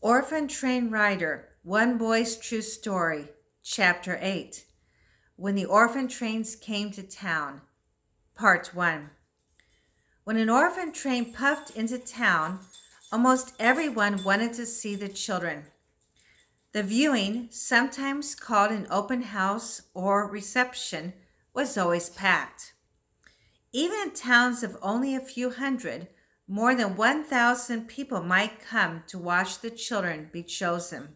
Orphan Train Rider, One Boy's True Story, Chapter 8. When the Orphan Trains Came to Town, Part 1. When an orphan train puffed into town, almost everyone wanted to see the children. The viewing, sometimes called an open house or reception, was always packed. Even in towns of only a few hundred, more than 1,000 people might come to watch the children be chosen.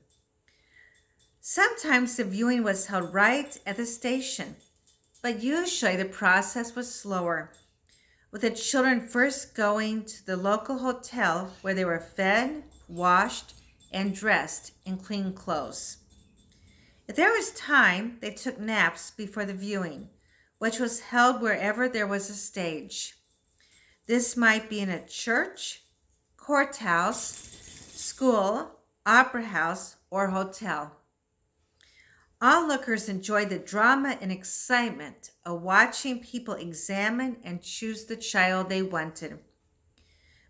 Sometimes the viewing was held right at the station, but usually the process was slower, with the children first going to the local hotel where they were fed, washed, and dressed in clean clothes. If there was time, they took naps before the viewing, which was held wherever there was a stage. This might be in a church, courthouse, school, opera house, or hotel. Onlookers enjoyed the drama and excitement of watching people examine and choose the child they wanted.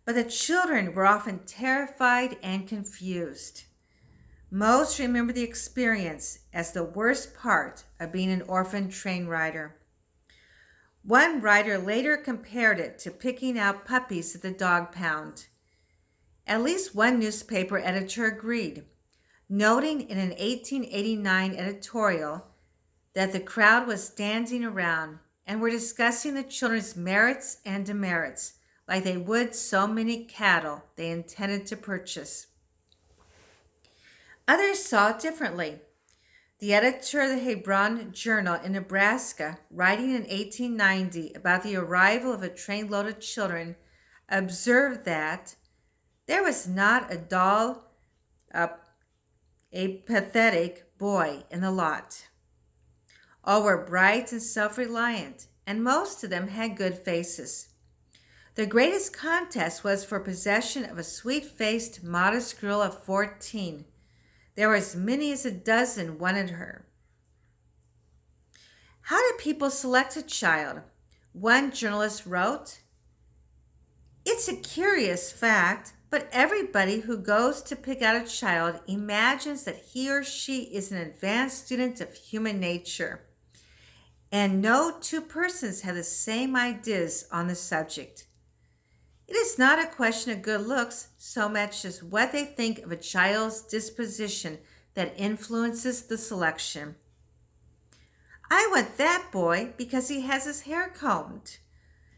But the children were often terrified and confused. Most remember the experience as the worst part of being an orphan train rider. One writer later compared it to picking out puppies at the dog pound. At least one newspaper editor agreed, noting in an 1889 editorial that the crowd was standing around and were discussing the children's merits and demerits like they would so many cattle they intended to purchase. Others saw it differently. The editor of the Hebron Journal in Nebraska, writing in 1890 about the arrival of a trainload of children, observed that there was not a dull, a pathetic boy in the lot. All were bright and self-reliant, and most of them had good faces. The greatest contest was for possession of a sweet-faced, modest girl of 14. There were as many as a dozen wanted her. How did people select a child? One journalist wrote, "It's a curious fact, but everybody who goes to pick out a child imagines that he or she is an advanced student of human nature, and no two persons have the same ideas on the subject. It is not a question of good looks so much as what they think of a child's disposition that influences the selection. I want that boy because he has his hair combed,"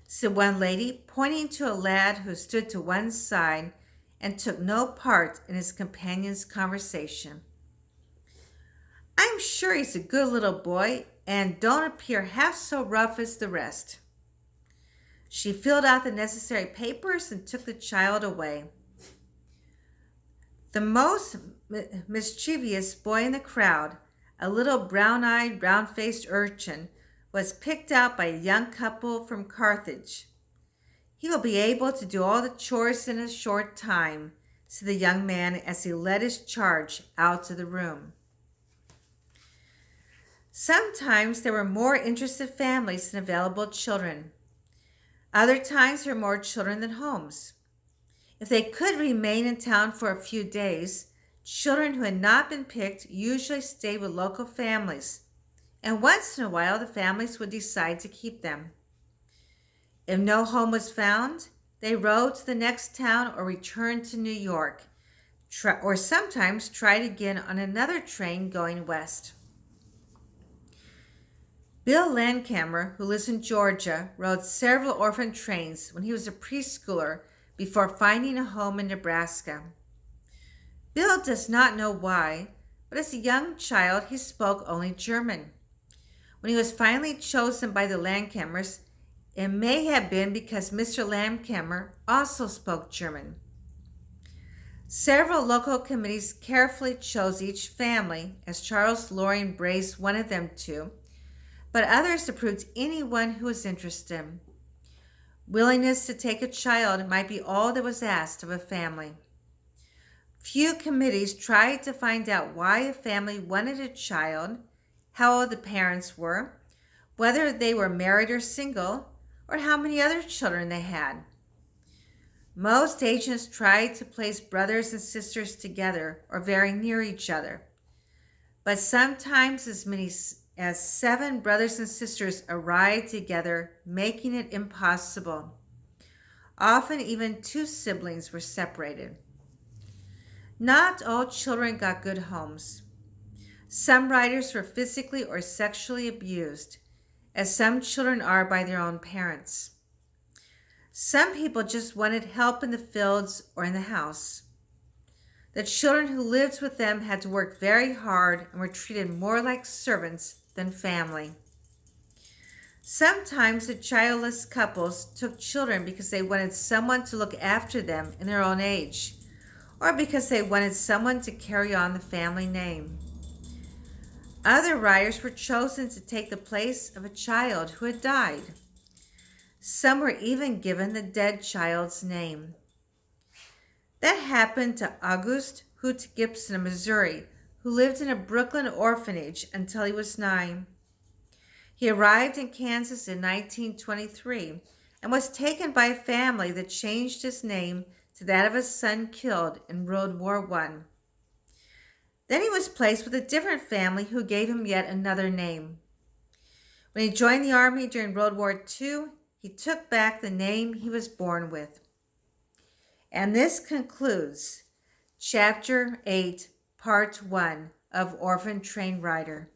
said one lady, pointing to a lad who stood to one side and took no part in his companion's conversation. "I'm sure he's a good little boy and don't appear half so rough as the rest." She filled out the necessary papers and took the child away. The most mischievous boy in the crowd, a little brown-eyed, round-faced urchin, was picked out by a young couple from Carthage. "He will be able to do all the chores in a short time," said the young man as he led his charge out of the room. Sometimes there were more interested families than available children. Other times there were more children than homes. If they could remain in town for a few days, children who had not been picked usually stayed with local families, and once in a while the families would decide to keep them. If no home was found, they rode to the next town or returned to New York, or sometimes tried again on another train going west. Bill Landcamer, who lives in Georgia, rode several orphan trains when he was a preschooler before finding a home in Nebraska. Bill does not know why, but as a young child he spoke only German. When he was finally chosen by the Landcamers, it may have been because Mr. Landcamer also spoke German. Several local committees carefully chose each family, as Charles Loring Brace wanted them to, but others approved anyone who was interested. Willingness to take a child might be all that was asked of a family. Few committees tried to find out why a family wanted a child, how old the parents were, whether they were married or single, or how many other children they had. Most agents try to place brothers and sisters together or very near each other, but sometimes as many as 7 brothers and sisters arrive together, making it impossible. Often, even 2 siblings were separated. Not all children got good homes. Some writers were physically or sexually abused, as some children are by their own parents. Some people just wanted help in the fields or in the house. The children who lived with them had to work very hard and were treated more like servants than family. Sometimes the childless couples took children because they wanted someone to look after them in their own age, or because they wanted someone to carry on the family name. Other writers were chosen to take the place of a child who had died. Some were even given the dead child's name. That happened to Auguste Hoot Gibson of Missouri, who lived in a Brooklyn orphanage until he was 9. He arrived in Kansas in 1923 and was taken by a family that changed his name to that of a son killed in World War I. Then he was placed with a different family who gave him yet another name. When he joined the army during World War II, he took back the name he was born with. And this concludes Chapter 8, Part 1 of Orphan Train Writer.